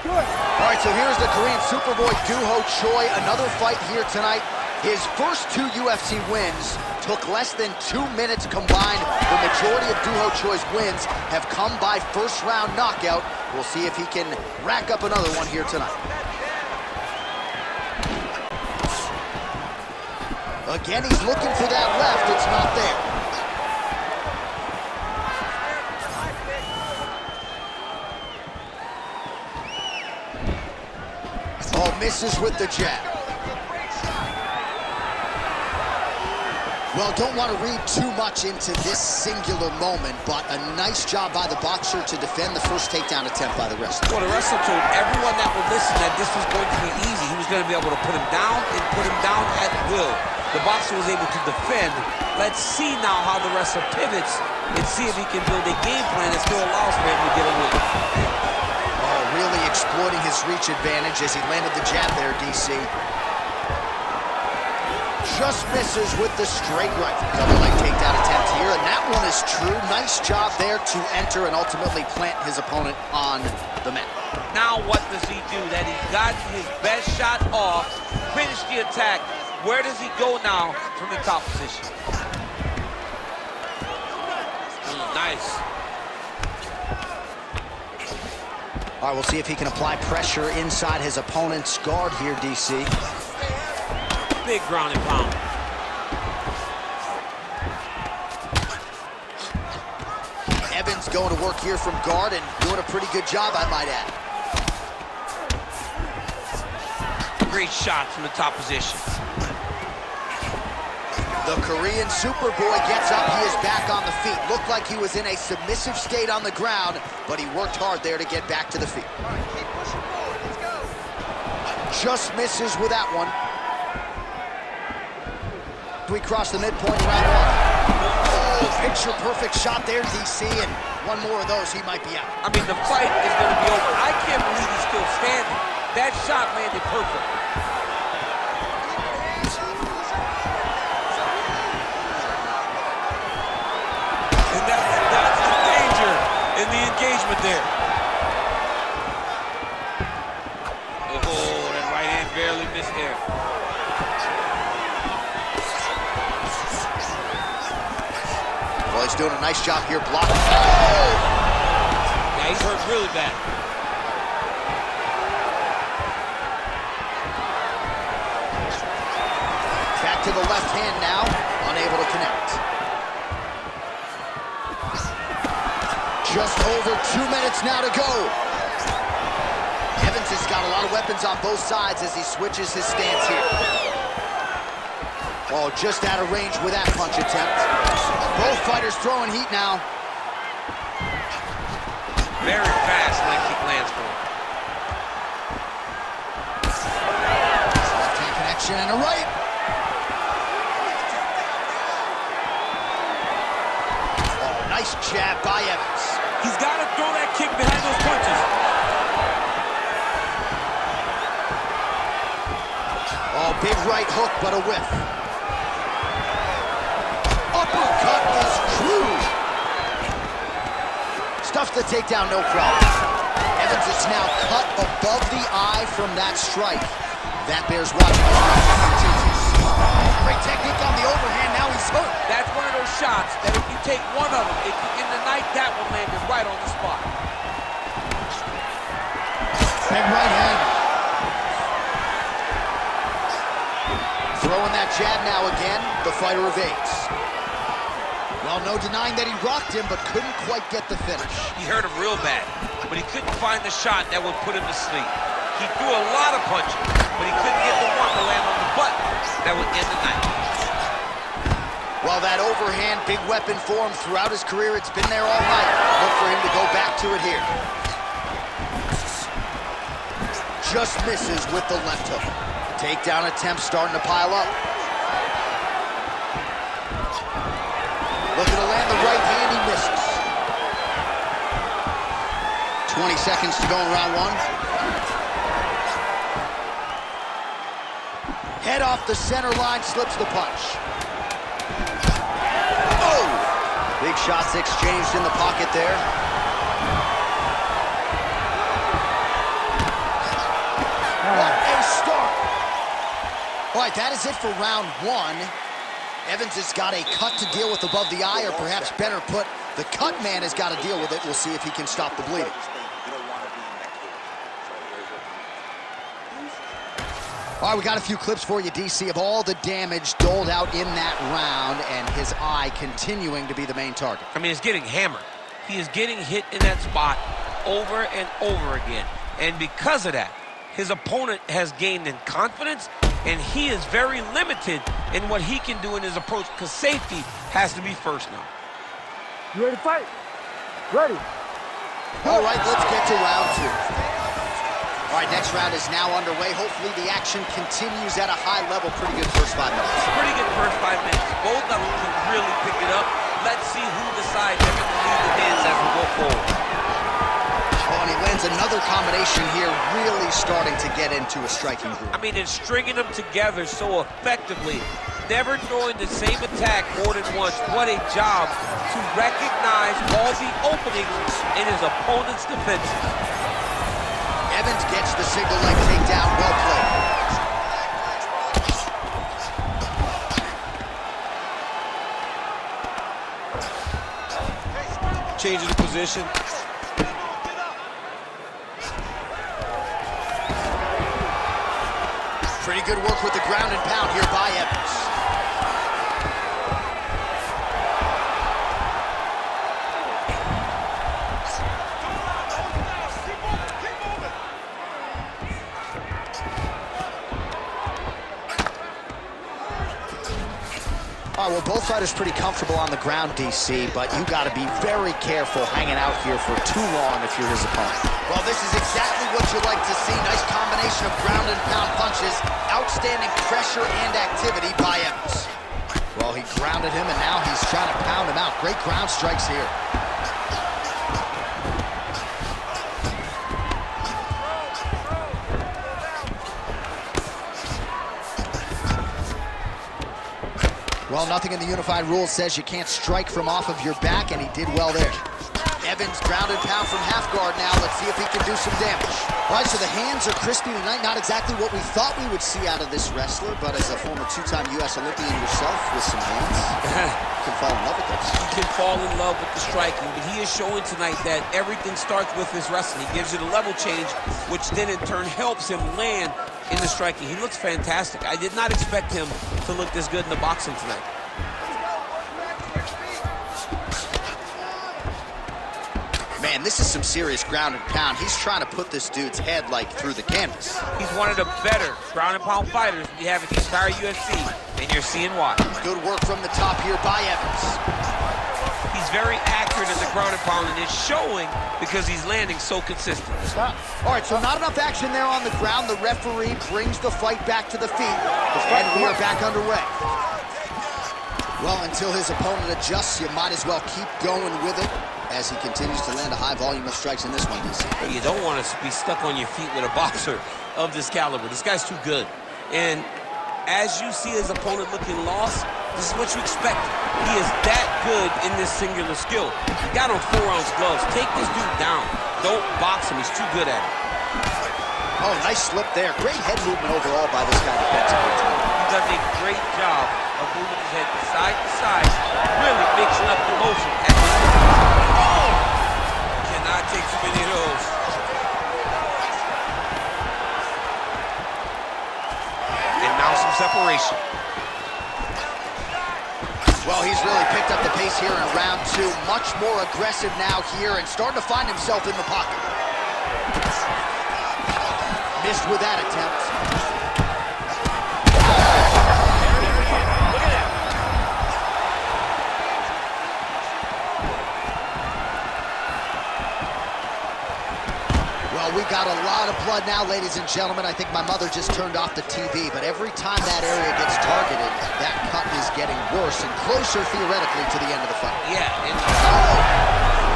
All right, so here's the Korean Superboy Doo-ho Choi. Another fight here tonight. His first 2 UFC wins took less than 2 minutes combined. The majority of Doo-ho Choi's wins have come by first-round knockout. We'll see if he can rack up another one here tonight. Again, he's looking for that left. It's not there. Oh, misses with the jab. Well, don't want to read too much into this singular moment, but a nice job by the boxer to defend the first takedown attempt by the wrestler. Well, the wrestler told everyone that would listen that this was going to be easy. He was going to be able to put him down and put him down at will. The boxer was able to defend. Let's see now how the wrestler pivots and see if he can build a game plan that still allows for him to get a win. Oh, really exploiting his reach advantage as he landed the jab there, DC. Just misses with the straight right. Double leg takedown attempt here, and that one is true. Nice job there to enter and ultimately plant his opponent on the mat. Now what does he do? That he's gotten his best shot off, finished the attack. Where does he go now from the top position? Nice. All right, we'll see if he can apply pressure inside his opponent's guard here, DC. Big ground and pound. Evans going to work here from guard and doing a pretty good job, I might add. Great shot from the top position. The Korean Superboy gets up. He is back on the feet. Looked like he was in a submissive state on the ground, but he worked hard there to get back to the feet. Just misses with that one. We cross the midpoint in round one. Oh, picture perfect shot there, DC, and one more of those, he might be out. I mean, the fight is going to be over. I can't believe he's still standing. That shot landed perfect. And that's the danger in the engagement there. Oh, that right hand barely missed there. Well, he's doing a nice job here blocking. Oh! Yeah, he's hurt really bad. Back to the left hand now, unable to connect. Just over 2 minutes now to go. Evans has got a lot of weapons on both sides as he switches his stance here. Oh, just out of range with that punch attempt. Both fighters throwing heat now. Very fast leg kick lands for him. Left hand connection and a right. Oh, nice jab by Evans. He's got to throw that kick behind those punches. Oh, big right hook, but a whiff. Uppercut is true. Stuffs the takedown, no problem. Evans is now cut above the eye from that strike. That bears watching. Great technique on the overhand, now he's hurt. That's one of those shots that if you take one of them, if you in the night, that one landed right on the spot. Big right hand. Throwing that jab now again, the fighter evades. Well, no denying that he rocked him, but couldn't quite get the finish. He hurt him real bad, but he couldn't find the shot that would put him to sleep. He threw a lot of punches, but he couldn't get the one to land on the butt that would end the night. Well, that overhand big weapon for him throughout his career. It's been there all night. Look for him to go back to it here. Just misses with the left hook. Takedown attempt starting to pile up. Looking to land the right hand, he misses. 20 seconds to go in round one. Head off the center line, slips the punch. Oh! Big shots exchanged in the pocket there. All right, that is it for round one. Evans has got a cut to deal with above the eye, or perhaps better put, the cut man has got to deal with it. We'll see if he can stop the bleeding. All right, we got a few clips for you, DC, of all the damage doled out in that round, and his eye continuing to be the main target. I mean, it's getting hammered. He is getting hit in that spot over and over again. And because of that, his opponent has gained in confidence, and he is very limited in what he can do in his approach, because safety has to be first now. You ready to fight? Ready. All right, let's get to round two. All right, next round is now underway. Hopefully the action continues at a high level. Pretty good first 5 minutes. Pretty good first 5 minutes. Both of them can really pick it up. Let's see who decides they're going to lead the dance as we go forward. Oh, and he lands another combination here, really starting to get into a striking groove. I mean, it's stringing them together so effectively. Never throwing the same attack more than once. What a job to recognize all the openings in his opponent's defenses. Evans gets the single leg takedown. Well played. Changing the position. Pretty good work with the ground and pound here by Evans. All right, well, both fighters pretty comfortable on the ground, DC, but you got to be very careful hanging out here for too long if you're his opponent. Well, this is exactly what you like to see. Nice combination of ground and pound punches. Outstanding pressure and activity by Evans. Well, he grounded him, and now he's trying to pound him out. Great ground strikes here. Well, nothing in the unified rules says you can't strike from off of your back, and he did well there. Evans ground and pound from half guard now. Let's see if he can do some damage. All right, so the hands are crispy tonight. Not exactly what we thought we would see out of this wrestler, but as a former two-time U.S. Olympian yourself with some hands, you can fall in love with this. He can fall in love with the striking, but he is showing tonight that everything starts with his wrestling. He gives you the level change, which then in turn helps him land in the striking. He looks fantastic. I did not expect him to look this good in the boxing tonight. Man, this is some serious ground and pound. He's trying to put this dude's head, like, through the canvas. He's one of the better ground and pound fighters we have in the entire UFC, and you're seeing why. Good work from the top here by Evans. He's very accurate in the ground and pound, and it's showing because he's landing so consistent. All right, so not enough action there on the ground. The referee brings the fight back to the feet, and we are back underway. Well, until his opponent adjusts, you might as well keep going with it as he continues to land a high volume of strikes in this one, DC. You don't want to be stuck on your feet with a boxer of this caliber. This guy's too good. And as you see his opponent looking lost, this is what you expect. He is that good in this singular skill. He got on 4-ounce gloves. Take this dude down. Don't box him. He's too good at it. Oh, nice slip there. Great head movement overall by this guy defensively. He does a great job of moving his head side to side, really mixing up the motion. Cannot take too many of those. And now some separation. Well, he's really picked up the pace here in round two. Much more aggressive now here and starting to find himself in the pocket. Missed with that attempt. Well, we got a lot of blood now, ladies and gentlemen. I think my mother just turned off the TV, but every time that area gets targeted, that cut is getting worse and closer, theoretically, to the end of the fight. Yeah, and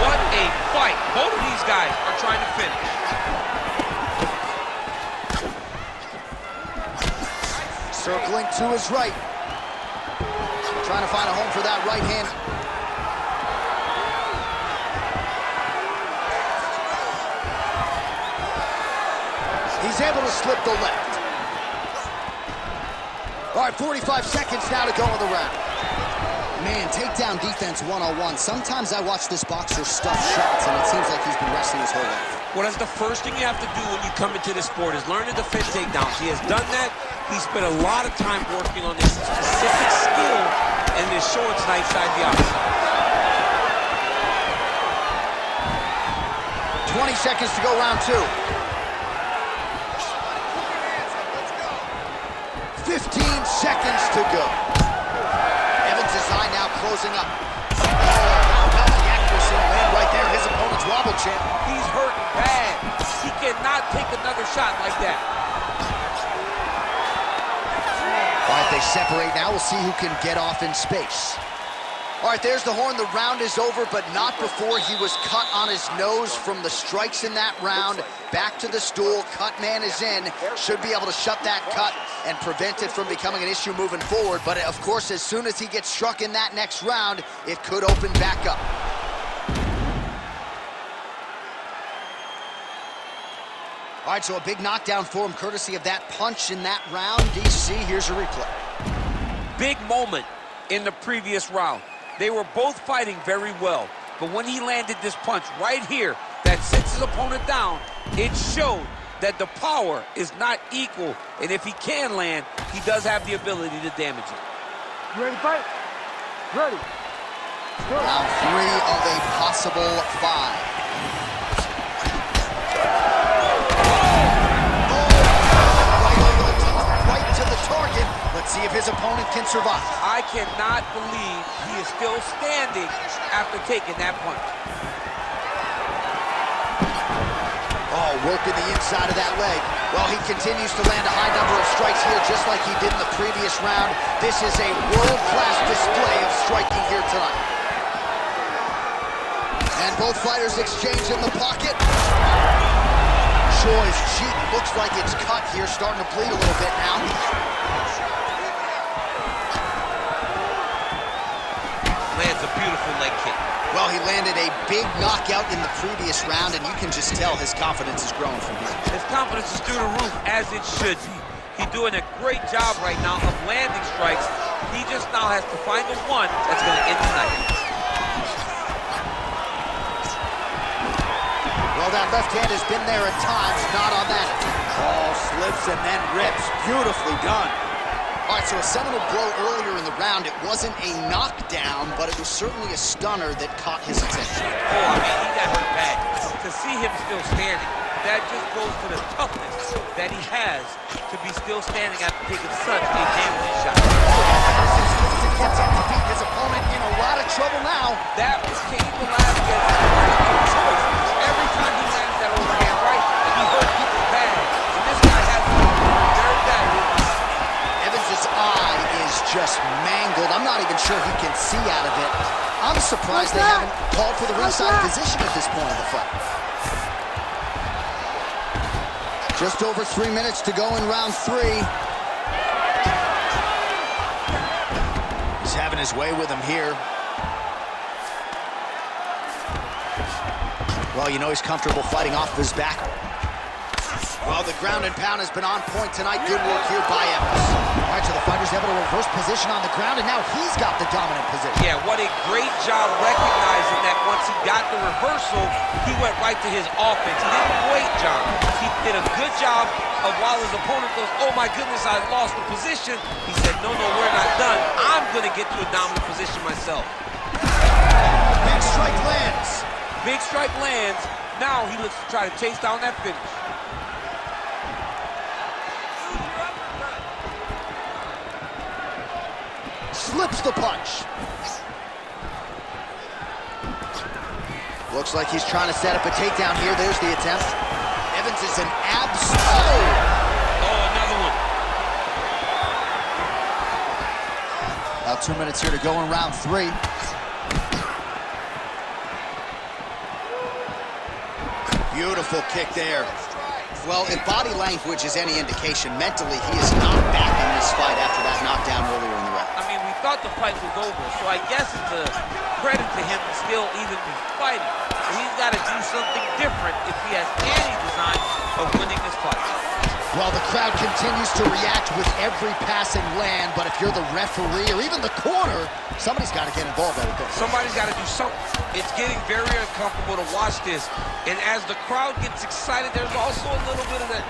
what a fight. Both of these guys are trying to finish. Circling to his right. Trying to find a home for that right hand. He's able to slip the left. All right, 45 seconds now to go in the round. Man, takedown defense one-on-one. Sometimes I watch this boxer stuff shots, and it seems like he's been wrestling his whole life. Well, that's the first thing you have to do when you come into this sport is learn to defend takedowns. He has done that. He spent a lot of time working on this specific skill, and it's showing tonight side the opposite. 20 seconds to go, round two. 15 seconds to go. Evans' eye now closing up. Oh, how the accuracy land right there. His opponent's wobble champ. He's hurting bad. He cannot take another shot like that. All right, they separate now. We'll see who can get off in space. All right, there's the horn. The round is over, but not before he was cut on his nose from the strikes in that round. Back to the stool. Cut man is in. Should be able to shut that cut and prevent it from becoming an issue moving forward. But, of course, as soon as he gets struck in that next round, it could open back up. All right, so a big knockdown for him, courtesy of that punch in that round. DC, here's a replay. Big moment in the previous round. They were both fighting very well, but when he landed this punch right here that sits his opponent down, it showed that the power is not equal, and if he can land, he does have the ability to damage it. You ready to fight? Ready. Go. Round three of a possible five. Right to the target. Let's see if his opponent can survive. I cannot believe he is still standing after taking that punch. Oh, working the inside of that leg. Well, he continues to land a high number of strikes here, just like he did in the previous round. This is a world-class display of striking here tonight. And both fighters exchange in the pocket. Choi's cheek looks like it's cut here, starting to bleed a little bit now. Lands a beautiful leg kick. Well, he landed a big knockout in the previous round, and you can just tell his confidence is growing from here. His confidence is through the roof, as it should be. He's doing a great job right now of landing strikes. He just now has to find the one that's going to end the night. Well, that left hand has been there at times, not on that. Oh, slips and then rips. Beautifully done. All right, so a seminal blow earlier in the round. It wasn't a knockdown, but it was certainly a stunner that caught his attention. Oh, I mean, he got hurt bad. To see him still standing, that just goes to the toughness that he has to be still standing after taking such a damaging shot. Gets up to beat his opponent in a lot of trouble now. That was Cain Velasquez's choice. Every time he lands that overhand right, he hurt people bad. And this guy has to very bad. Evans' eye is just mangled. I'm not even sure he can see out of it. I'm surprised they haven't called for the ringside position at this point of the fight. Just over 3 minutes to go in round three. He's having his way with him here. Well, you know he's comfortable fighting off his back. Well, the ground and pound has been on point tonight. Good work here by Evans. All right, so the fighter's able to reverse position on the ground, and now he's got the dominant position. Yeah, what a great job recognizing that once he got the reversal, he went right to his offense. He didn't wait, John. He did a good job of while his opponent goes, oh my goodness, I lost the position. He said, no, we're not done. I'm going to get to a dominant position myself. Big strike lands. Big strike lands. Now he looks to try to chase down that finish. Slips the punch. Looks like he's trying to set up a takedown here. There's the attempt. Evans is an abs. Oh, another one. About 2 minutes here to go in round three. Beautiful kick there. Well, if body language is any indication, mentally he is not back in this fight after that knockdown earlier in the round. I mean, we thought the fight was over, so I guess it's a credit to him to still even be fighting. But he's got to do something different if he has any design of winning this fight. Well, the crowd continues to react with every passing land, but if you're the referee or even the corner, somebody's got to get involved, I would think. Somebody's got to do something. It's getting very uncomfortable to watch this. And as the crowd gets excited, there's also a little bit of that,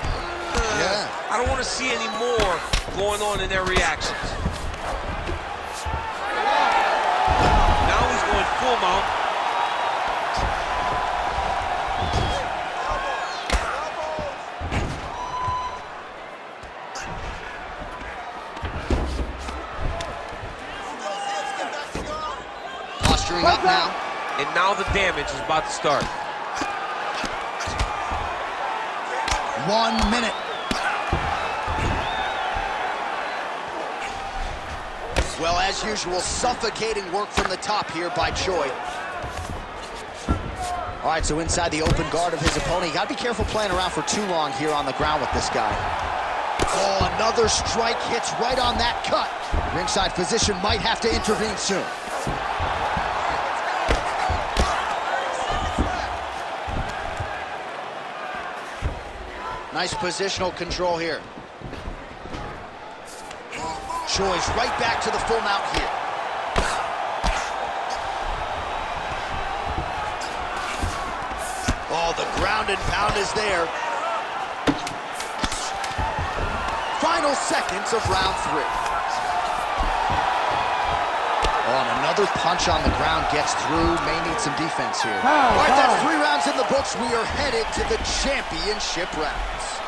I don't want to see any more going on in their reactions. Now he's going full mount. Up now. And now the damage is about to start. 1 minute. Well, as usual, suffocating work from the top here by Choi. All right, so inside the open guard of his opponent. You got to be careful playing around for too long here on the ground with this guy. Oh, another strike hits right on that cut. Ringside physician might have to intervene soon. Nice positional control here. Choi's right back to the full mount here. Oh, the ground and pound is there. Final seconds of round 3. Oh, and another punch on the ground gets through. May need some defense here. All right, that's 3 rounds in the books. We are headed to the championship rounds.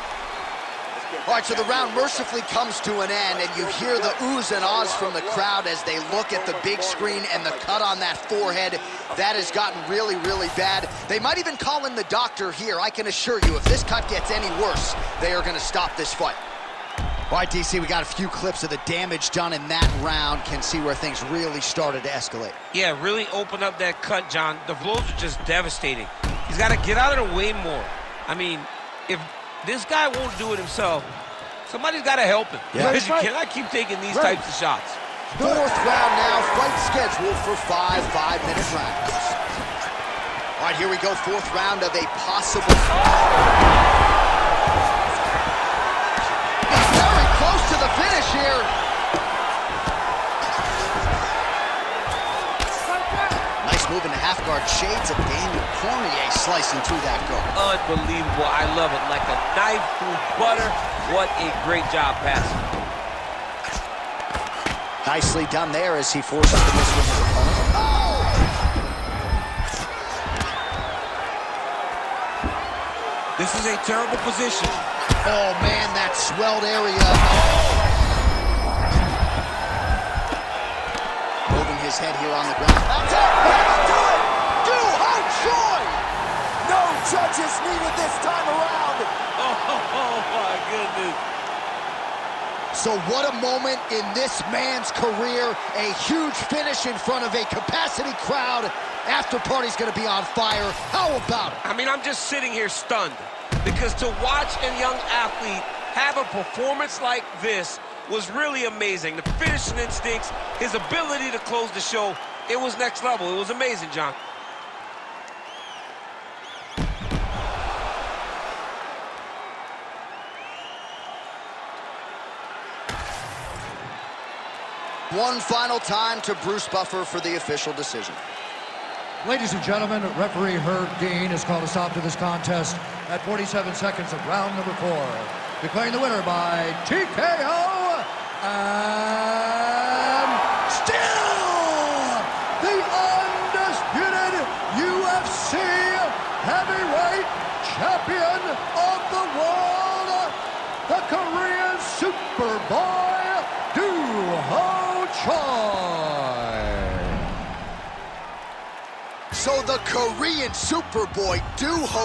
All right, so the round mercifully comes to an end, and you hear the oohs and ahs from the crowd as they look at the big screen and the cut on that forehead. That has gotten really, really bad. They might even call in the doctor here. I can assure you, if this cut gets any worse, they are going to stop this fight. All right, DC, we got a few clips of the damage done in that round. Can see where things really started to escalate. Yeah, really open up that cut, John. The blows are just devastating. He's got to get out of the way more. I mean, if this guy won't do it himself, somebody's got to help him. Yeah. Because you cannot keep taking these types of shots. 4th round now, fight scheduled for 5 5-minute rounds. All right, here we go, 4th round of a possible... He's very close to the finish here. Nice move into half guard. Shades of Daniel Cormier slicing through that guard. Unbelievable. I love it. Like a knife through butter. What a great job passing. Nicely done there as he forces the miss with his opponent. This is a terrible position. Oh, man, that swelled area. Moving his head here on the ground. That's it! Let's do it! Duho Choi! No judges needed this time around. Oh, my goodness. So what a moment in this man's career. A huge finish in front of a capacity crowd. After party's going to be on fire. How about it? I mean, I'm just sitting here stunned. Because to watch a young athlete have a performance like this was really amazing. The finishing instincts, his ability to close the show, it was next level. It was amazing, John. One final time to Bruce Buffer for the official decision. Ladies and gentlemen, referee Herb Dean has called a stop to this contest at 47 seconds of round number 4. Declaring the winner by TKO and still the undisputed UFC heavyweight champion of the world, the Korean Superboy, Duho Choi. So the Korean Superboy Duho